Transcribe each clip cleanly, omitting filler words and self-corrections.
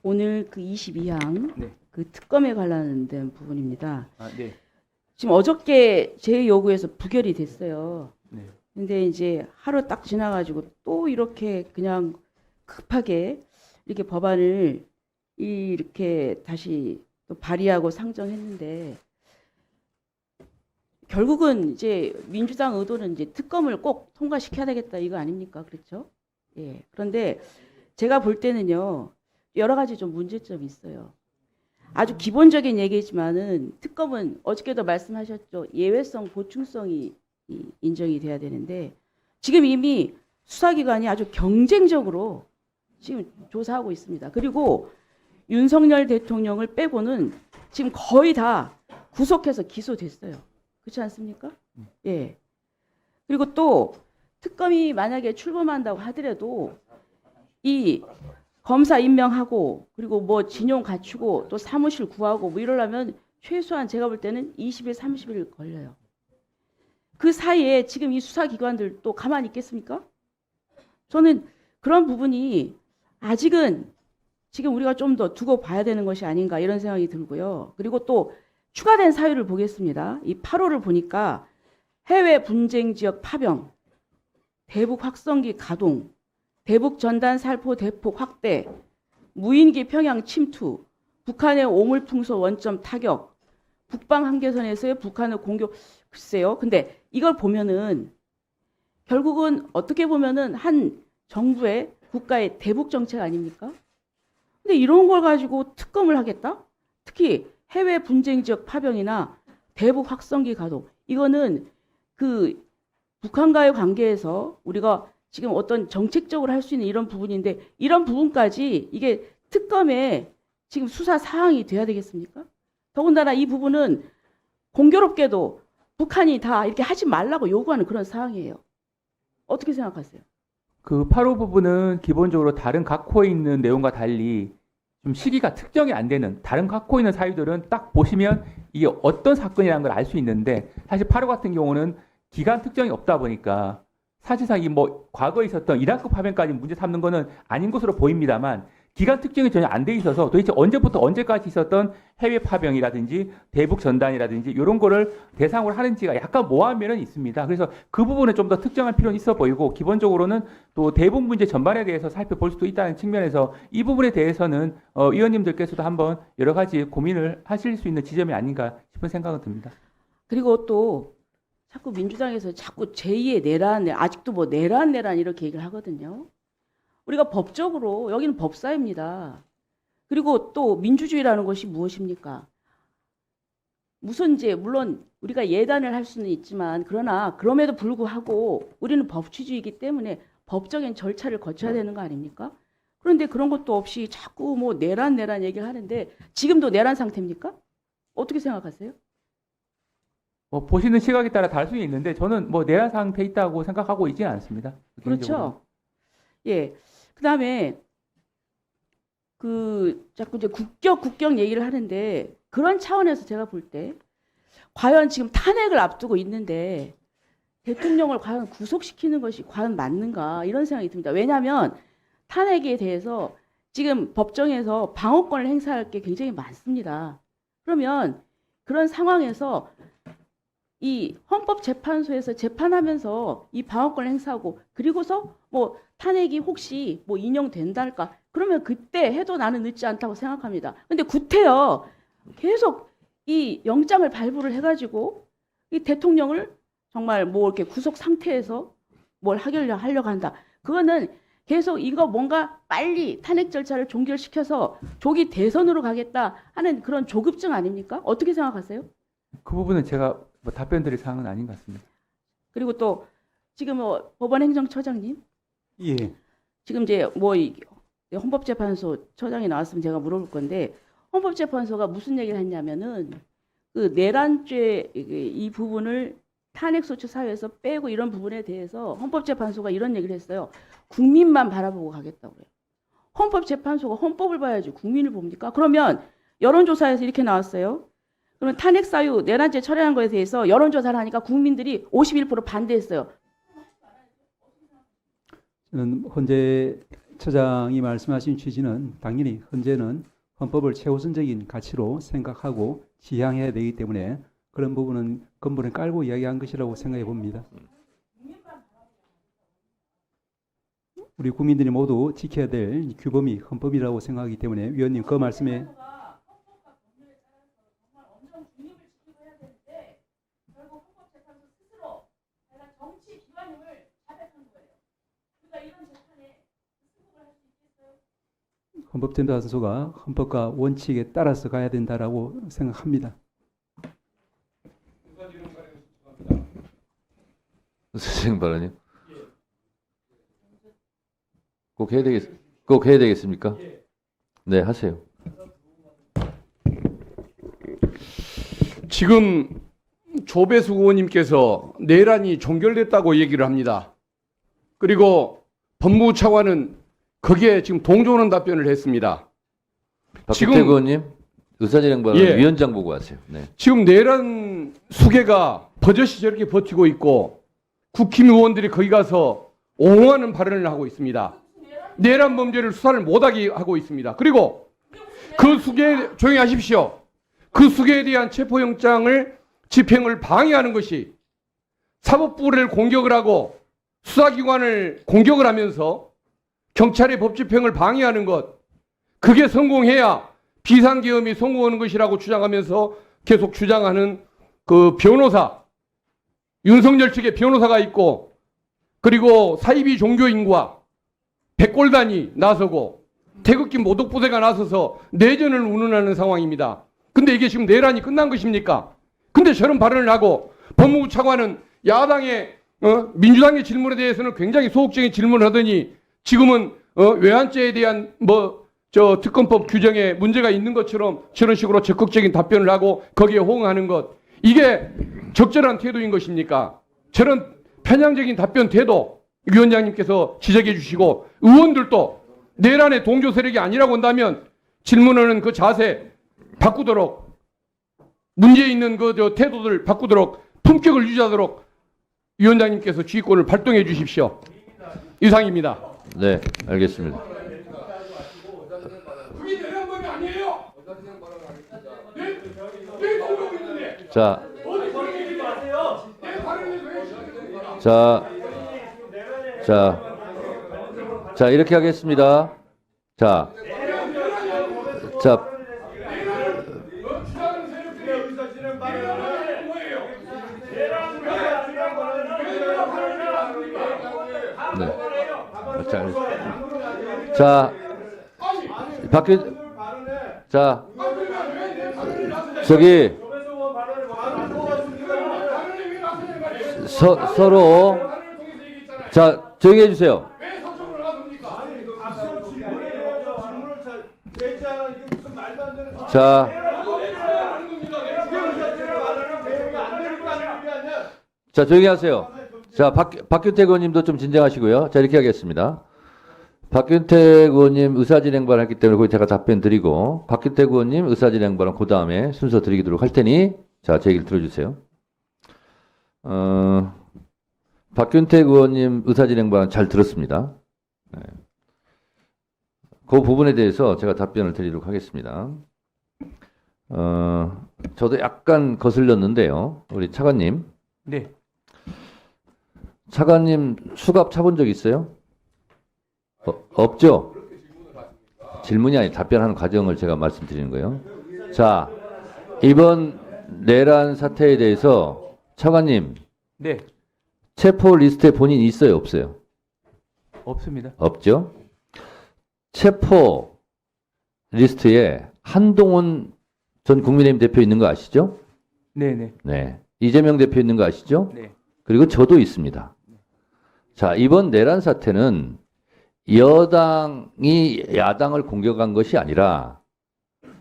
오늘 그 22항 네. 그 특검에 관련된 부분입니다. 네. 지금 어저께 제 요구에서 부결이 됐어요. 네. 근데 이제 하루 딱 지나가지고 또 이렇게 그냥 급하게 이렇게 법안을 이렇게 다시 또 발의하고 상정했는데 결국은 이제 민주당 의도는 이제 특검을 꼭 통과시켜야 되겠다 이거 아닙니까? 그렇죠? 예. 그런데 제가 볼 때는요. 여러 가지 좀 문제점이 있어요. 아주 기본적인 얘기지만은 특검은 어저께도 말씀하셨죠. 예외성, 보충성이 인정이 돼야 되는데 지금 이미 수사기관이 아주 경쟁적으로 지금 조사하고 있습니다. 그리고 윤석열 대통령을 빼고는 지금 거의 다 구속해서 기소됐어요. 그렇지 않습니까? 예. 그리고 또 특검이 만약에 출범한다고 하더라도 이 검사 임명하고 그리고 뭐 진용 갖추고 또 사무실 구하고 뭐 이러려면 최소한 제가 볼 때는 20일, 30일 걸려요. 그 사이에 지금 이 수사기관들 또 가만히 있겠습니까? 저는 그런 부분이 아직은 지금 우리가 좀 더 두고 봐야 되는 것이 아닌가 이런 생각이 들고요. 그리고 또 추가된 사유를 보겠습니다. 이 8호를 보니까 해외 분쟁 지역 파병, 대북 확성기 가동, 대북 전단 살포 대폭 확대, 무인기 평양 침투, 북한의 오물풍소 원점 타격, 북방 한계선에서의 북한의 공격. 글쎄요. 근데 이걸 보면은 결국은 어떻게 보면은 한 정부의 국가의 대북 정책 아닙니까? 근데 이런 걸 가지고 특검을 하겠다? 특히 해외 분쟁 지역 파병이나 대북 확성기 가동. 이거는 그 북한과의 관계에서 우리가 지금 어떤 정책적으로 할 수 있는 이런 부분인데 이런 부분까지 이게 특검에 지금 수사 사항이 돼야 되겠습니까? 더군다나 이 부분은 공교롭게도 북한이 다 이렇게 하지 말라고 요구하는 그런 사항이에요. 어떻게 생각하세요? 그 8호 부분은 기본적으로 다른 각 호에 있는 내용과 달리 좀 시기가 특정이 안 되는 다른 각 호에 있는 사유들은 딱 보시면 이게 어떤 사건이라는 걸 알 수 있는데 사실 8호 같은 경우는 기간 특정이 없다 보니까 사실상 이 뭐 과거에 있었던 이라크 파병까지 문제 삼는 거는 아닌 것으로 보입니다만 기간 특정이 전혀 안 돼 있어서 도대체 언제부터 언제까지 있었던 해외 파병이라든지 대북 전단이라든지 이런 거를 대상으로 하는지가 약간 모호한 면은 있습니다. 그래서 그 부분은 좀 더 특정할 필요는 있어 보이고 기본적으로는 또 대북 문제 전반에 대해서 살펴볼 수도 있다는 측면에서 이 부분에 대해서는 의원님들께서도 한번 여러 가지 고민을 하실 수 있는 지점이 아닌가 싶은 생각은 듭니다. 그리고 또 자꾸 민주당에서 자꾸 제2의 내란, 아직도 뭐 내란 이렇게 얘기를 하거든요. 우리가 법적으로 여기는 법사입니다. 그리고 또 민주주의라는 것이 무엇입니까? 무슨 이제 물론 우리가 예단을 할 수는 있지만 그러나 그럼에도 불구하고 우리는 법치주의이기 때문에 법적인 절차를 거쳐야 되는 거 아닙니까? 그런데 그런 것도 없이 자꾸 뭐 내란 얘기를 하는데 지금도 내란 상태입니까? 어떻게 생각하세요? 보시는 시각에 따라 다를 수 있는데 저는 뭐 내란 상태에 있다고 생각하고 있지는 않습니다. 개인적으로는. 그렇죠. 예. 그다음에 그 자꾸 이제 국격 얘기를 하는데 그런 차원에서 제가 볼 때 과연 지금 탄핵을 앞두고 있는데 대통령을 과연 구속시키는 것이 과연 맞는가 이런 생각이 듭니다. 왜냐하면 탄핵에 대해서 지금 법정에서 방어권을 행사할 게 굉장히 많습니다. 그러면 그런 상황에서 이 헌법재판소에서 재판하면서 이 방어권을 행사하고 그리고서 뭐 탄핵이 혹시 뭐 인용된다 할까? 그러면 그때 해도 나는 늦지 않다고 생각합니다. 근데 구태여 계속 이 영장을 발부를 해가지고 이 대통령을 정말 뭐 이렇게 구속 상태에서 뭘 하려고 한다. 그거는 계속 이거 뭔가 빨리 탄핵 절차를 종결시켜서 조기 대선으로 가겠다 하는 그런 조급증 아닙니까? 어떻게 생각하세요? 그 부분은 제가 뭐 답변 드릴 사항은 아닌 것 같습니다. 그리고 또 지금 뭐 법원행정처장님 예. 지금 이제 뭐 이 헌법재판소 처장이 나왔으면 제가 물어볼 건데 헌법재판소가 무슨 얘기를 했냐면은 그 내란죄 이 부분을 탄핵소추 사유에서 빼고 이런 부분에 대해서 헌법재판소가 이런 얘기를 했어요. 국민만 바라보고 가겠다고 해요. 헌법재판소가 헌법을 봐야지 국민을 봅니까? 그러면 여론조사에서 이렇게 나왔어요. 그러면 탄핵 사유 내란죄 철회한 거에 대해서 여론조사를 하니까 국민들이 51% 반대했어요. 저는 현재 처장이 말씀하신 취지는 당연히 현재는 헌법을 최우선적인 가치로 생각하고 지향해야 되기 때문에 그런 부분은 근본을 깔고 이야기한 것이라고 생각해 봅니다. 우리 국민들이 모두 지켜야 될 규범이 헌법이라고 생각하기 때문에 위원님 그 말씀에 헌법재판소가 헌법과 원칙에 따라서 가야 된다라고 생각합니다. 선생님 발언이요? 꼭 해야 되겠습니까? 네, 하세요. 지금 조배수 의원님께서 내란이 종결됐다고 얘기를 합니다. 그리고 법무부 차관은 거기에 지금 동조하는 답변을 했습니다. 박규태 의원님, 의사진행 발언 예. 위원장 보고 하세요. 네. 지금 내란 수계가 버젓이 저렇게 버티고 있고 국힘 의원들이 거기 가서 옹호하는 발언을 하고 있습니다. 내란 범죄를 수사를 못하게 하고 있습니다. 그리고 그 수계, 조용히 하십시오. 그 수계에 대한 체포영장을 집행을 방해하는 것이 사법부를 공격을 하고 수사기관을 공격을 하면서 경찰의 법집행을 방해하는 것, 그게 성공해야 비상계엄이 성공하는 것이라고 주장하면서 계속 주장하는 그 변호사, 윤석열 측에 변호사가 있고, 그리고 사이비 종교인과 백골단이 나서고 태극기 모독부대가 나서서 내전을 운운하는 상황입니다. 근데 이게 지금 내란이 끝난 것입니까? 근데 저런 발언을 하고 법무부 차관은 야당의 민주당의 질문에 대해서는 굉장히 소극적인 질문을 하더니 지금은 외환죄에 대한 특검법 규정에 문제가 있는 것처럼 저런 식으로 적극적인 답변을 하고 거기에 호응하는 것, 이게 적절한 태도인 것입니까? 저런 편향적인 답변 태도 위원장님께서 지적해 주시고, 의원들도 내란의 동조 세력이 아니라고 한다면 질문하는 그 자세 바꾸도록, 문제 있는 그 태도들 바꾸도록, 품격을 유지하도록 위원장님께서 지휘권을 발동해 주십시오. 이상입니다. 네, 알겠습니다. 그게 내란범이 아니에요. 자, 이렇게 하겠습니다. 자, 네. 자, 저기 서로 조용히 해주세요. 조용히 하세요. 자, 박균택 의원님도 좀 진정하시고요. 자, 이렇게 하겠습니다. 박균택 의원님 의사진행 발언했기 때문에 거기 제가 답변 드리고, 박균택 의원님 의사진행 발언 그 다음에 순서 드리도록 할 테니, 자, 제 얘기를 들어주세요. 박균택 의원님 의사진행 발언 잘 들었습니다. 네. 그 부분에 대해서 제가 답변을 드리도록 하겠습니다. 저도 약간 거슬렸는데요. 우리 차관님. 네. 차관님 수갑 차본 적 있어요? 없죠? 질문이 아니 답변하는 과정을 제가 말씀드리는 거예요. 자, 이번 내란 사태에 대해서 차관님. 네. 체포 리스트에 본인 있어요, 없어요? 없습니다. 없죠? 체포 리스트에 한동훈 전 국민의힘 대표 있는 거 아시죠? 네네. 네. 이재명 대표 있는 거 아시죠? 네. 그리고 저도 있습니다. 자, 이번 내란 사태는 여당이 야당을 공격한 것이 아니라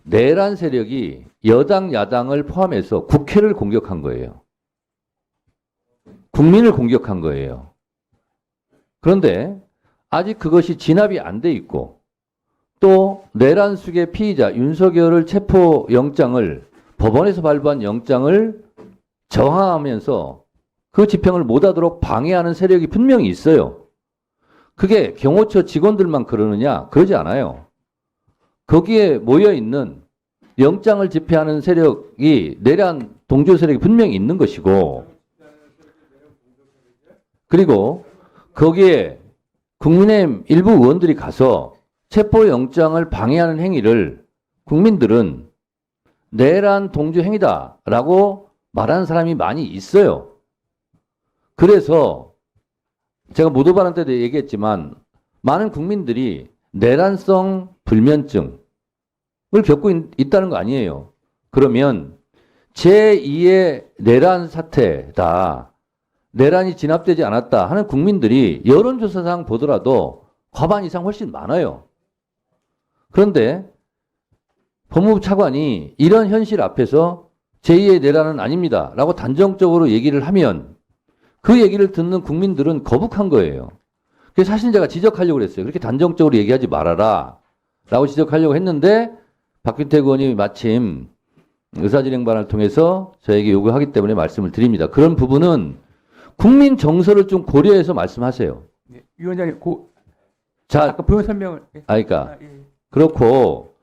내란 세력이 여당, 야당을 포함해서 국회를 공격한 거예요. 국민을 공격한 거예요. 그런데 아직 그것이 진압이 안 돼 있고, 또 내란 수계 피의자 윤석열을 체포 영장을, 법원에서 발부한 영장을 저항하면서 그 집행을 못하도록 방해하는 세력이 분명히 있어요. 그게 경호처 직원들만 그러느냐? 그러지 않아요. 거기에 모여 있는 영장을 집행하는 세력이 내란 동조 세력이 분명히 있는 것이고, 그리고 거기에 국민의힘 일부 의원들이 가서 체포영장을 방해하는 행위를 국민들은 내란 동조 행위다라고 말하는 사람이 많이 있어요. 그래서 제가 모두 발언 때도 얘기했지만 많은 국민들이 내란성 불면증을 겪고 있다는 거 아니에요. 그러면 제2의 내란 사태다. 내란이 진압되지 않았다 하는 국민들이 여론조사상 보더라도 과반 이상 훨씬 많아요. 그런데 법무부 차관이 이런 현실 앞에서 제2의 내란은 아닙니다 라고 단정적으로 얘기를 하면 그 얘기를 듣는 국민들은 거북한 거예요. 그래서 사실 제가 지적하려고 그랬어요. 그렇게 단정적으로 얘기하지 말아라 라고 지적하려고 했는데 박균택 의원이 마침 의사진행반을 통해서 저에게 요구하기 때문에 말씀을 드립니다. 그런 부분은 국민 정서를 좀 고려해서 말씀하세요. 네, 위원장님, 자, 아까 부연 설명을. 예. 그러니까 예. 그렇고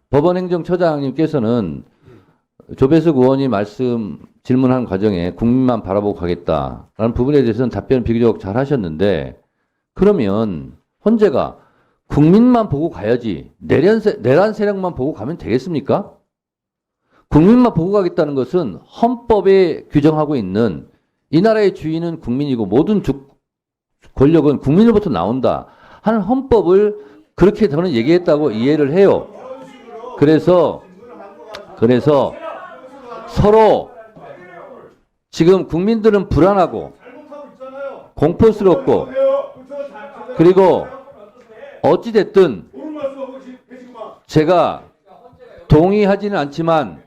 법원행정처장님께서는 조배석 의원이 질문한 과정에 국민만 바라보고 가겠다라는 부분에 대해서는 답변을 비교적 잘 하셨는데, 그러면 헌재가 국민만 보고 가야지 내란 세력만 보고 가면 되겠습니까? 국민만 보고 가겠다는 것은 헌법에 규정하고 있는 이 나라의 주인은 국민이고 모든 권력은 국민으로부터 나온다 하는 헌법을 그렇게 저는 얘기했다고 이해를 해요. 그래서 서로 지금 국민들은 불안하고 공포스럽고, 그리고 어찌됐든 제가 동의하지는 않지만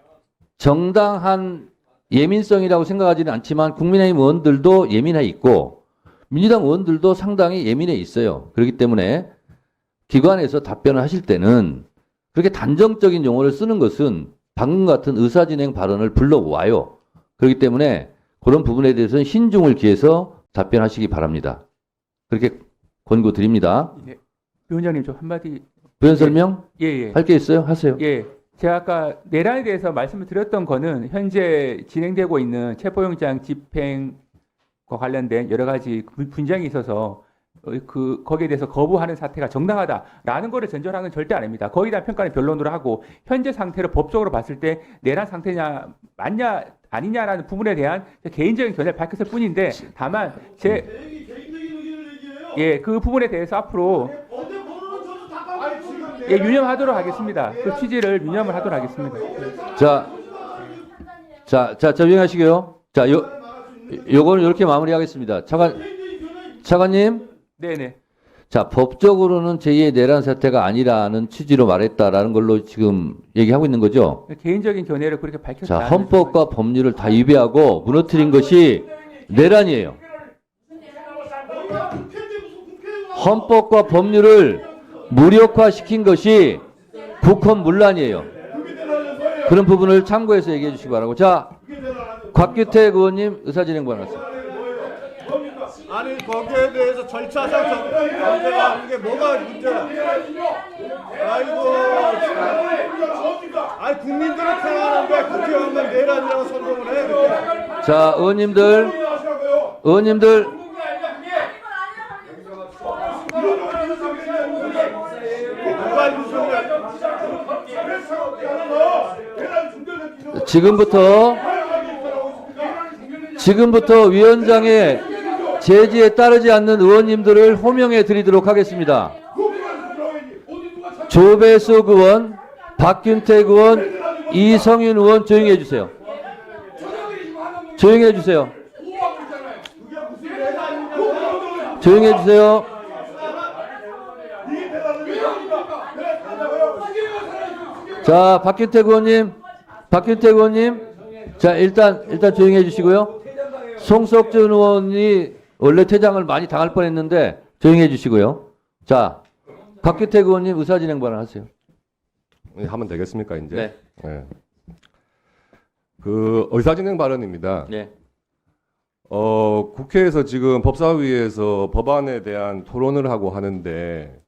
정당한 예민성이라고 생각하지는 않지만 국민의힘 의원들도 예민해 있고 민주당 의원들도 상당히 예민해 있어요. 그렇기 때문에 기관에서 답변을 하실 때는 그렇게 단정적인 용어를 쓰는 것은 방금 같은 의사진행 발언을 불러와요. 그렇기 때문에 그런 부분에 대해서는 신중을 기해서 답변하시기 바랍니다. 그렇게 권고드립니다. 네. 위원장님, 좀 한마디. 부연 설명 예. 할 게 있어요? 하세요. 예. 제가 아까 내란에 대해서 말씀을 드렸던 거는 현재 진행되고 있는 체포영장 집행과 관련된 여러 가지 분쟁이 있어서 거기에 대해서 거부하는 사태가 정당하다라는 거를 전제로 하는 건 절대 아닙니다. 거기에 대한 평가는 변론으로 하고 현재 상태를 법적으로 봤을 때 내란 상태냐 맞냐 아니냐라는 부분에 대한 개인적인 견해를 밝혔을 뿐인데, 다만 그 부분에 대해서 앞으로 유념하도록 하겠습니다. 그 취지를 유념을 하도록 하겠습니다. 자, 조용하시고요. 자, 요거는 이렇게 마무리하겠습니다. 차관님. 네네. 자, 법적으로는 제2의 내란 사태가 아니라는 취지로 말했다라는 걸로 지금 얘기하고 있는 거죠? 개인적인 견해를 그렇게 밝혔지 자, 않은 헌법과 법률을 다 위배하고 무너뜨린 것이 내란이에요. 헌법과 법률을 무력화시킨 것이 국헌문란이에요. 그런 부분을 참고해서 얘기해 주시기 바라고. 자, 곽규택 의원님 의사진행반 하세요. 아니 거기에 대해서 절차상 문제가 하는 게 뭐가 문제야? 아니 국민들은 태어나는데 국회의원만 내란이라고 선동을 해. 자, 의원님들 지금부터 위원장의 제지에 따르지 않는 의원님들을 호명해 드리도록 하겠습니다. 조배석 의원, 박균택 의원, 이성윤 의원 조용히 해주세요. 조용히 해주세요. 조용히 해주세요. 자, 박균택 의원님. 자, 일단 조용히 해주시고요. 송석준 의원이 원래 퇴장을 많이 당할 뻔했는데 조용히 해주시고요. 자, 박규택 의원님 의사진행 발언 하세요. 하면 되겠습니까 이제? 네. 네. 그 의사진행 발언입니다. 네. 국회에서 지금 법사위에서 법안에 대한 토론을 하고 하는데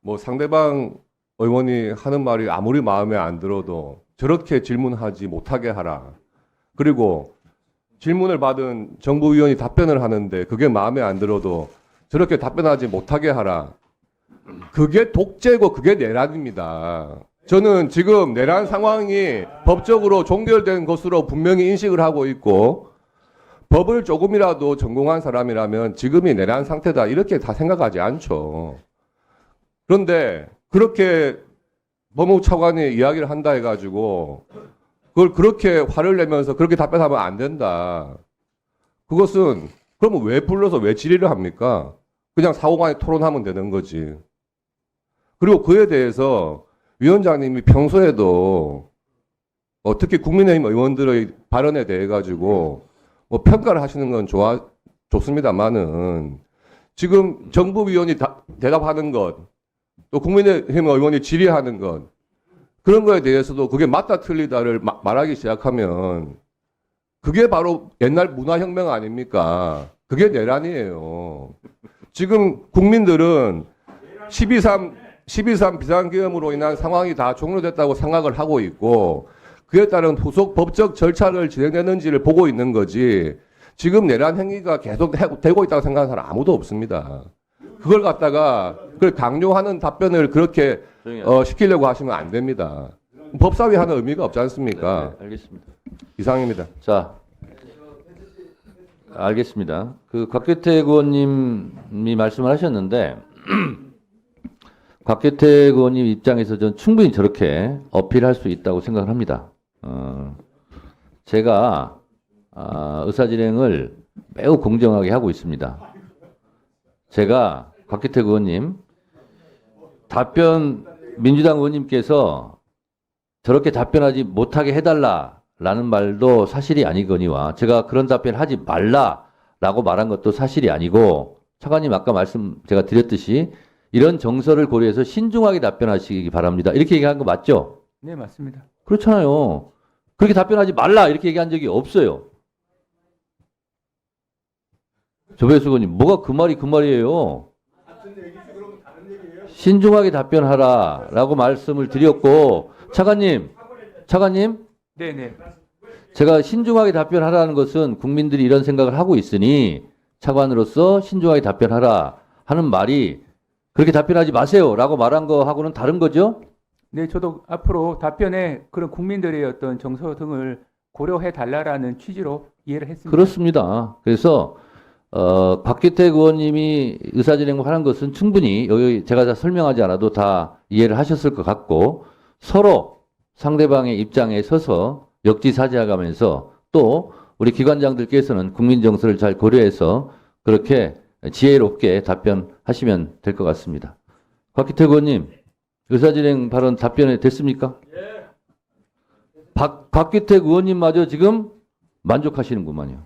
뭐 상대방 의원이 하는 말이 아무리 마음에 안 들어도 저렇게 질문하지 못하게 하라. 그리고 질문을 받은 정부위원이 답변을 하는데 그게 마음에 안 들어도 저렇게 답변하지 못하게 하라. 그게 독재고 그게 내란입니다. 저는 지금 내란 상황이 법적으로 종결된 것으로 분명히 인식을 하고 있고 법을 조금이라도 전공한 사람이라면 지금이 내란 상태다 이렇게 다 생각하지 않죠. 그런데 그렇게 법무부 차관이 이야기를 한다 해가지고 그걸 그렇게 화를 내면서 그렇게 답변하면 안 된다. 그것은 그러면 왜 불러서 왜 질의를 합니까? 그냥 사후간에 토론하면 되는 거지. 그리고 그에 대해서 위원장님이 평소에도 특히 국민의힘 의원들의 발언에 대해 가지고 뭐 평가를 하시는 건 좋습니다만은 지금 정부위원이 대답하는 것, 또 국민의힘 의원이 질의하는 것 그런 거에 대해서도 그게 맞다 틀리다를 말하기 시작하면 그게 바로 옛날 문화혁명 아닙니까? 그게 내란이에요. 지금 국민들은 12.3 비상계엄으로 인한 상황이 다 종료됐다고 생각을 하고 있고 그에 따른 후속 법적 절차를 진행되는지를 보고 있는 거지 지금 내란 행위가 계속 되고 있다고 생각하는 사람 아무도 없습니다. 그걸 갖다가 그걸 강요하는 답변을 그렇게 시키려고 하시면 안 됩니다. 법사위 하는 의미가 없지 않습니까? 네, 알겠습니다. 이상입니다. 자, 알겠습니다. 그 곽규택 의원님이 말씀을 하셨는데 곽규택 의원님 입장에서 전 충분히 저렇게 어필할 수 있다고 생각을 합니다. 제가 의사진행을 매우 공정하게 하고 있습니다. 제가 곽규택 의원님 민주당 의원님께서 저렇게 답변하지 못하게 해달라라는 말도 사실이 아니거니와 제가 그런 답변을 하지 말라라고 말한 것도 사실이 아니고 차관님 아까 말씀 제가 드렸듯이 이런 정서를 고려해서 신중하게 답변하시기 바랍니다. 이렇게 얘기한 거 맞죠? 네, 맞습니다. 그렇잖아요. 그렇게 답변하지 말라 이렇게 얘기한 적이 없어요. 조배수 의원님 뭐가 그 말이 그 말이에요. 신중하게 답변하라라고 말씀을 드렸고 차관님 네, 네. 제가 신중하게 답변하라는 것은 국민들이 이런 생각을 하고 있으니 차관으로서 신중하게 답변하라 하는 말이 그렇게 답변하지 마세요라고 말한 거하고는 다른 거죠? 네, 저도 앞으로 답변에 그런 국민들의 어떤 정서 등을 고려해 달라라는 취지로 이해를 했습니다. 그렇습니다. 그래서 박규택 의원님이 의사진행을 하는 것은 충분히 여기 제가 다 설명하지 않아도 다 이해를 하셨을 것 같고 서로 상대방의 입장에 서서 역지사지하면서 또 우리 기관장들께서는 국민 정서를 잘 고려해서 그렇게 지혜롭게 답변하시면 될 것 같습니다. 곽규택 의원님 의사진행 발언 답변이 됐습니까? 예. 곽규택 의원님마저 지금 만족하시는구만요.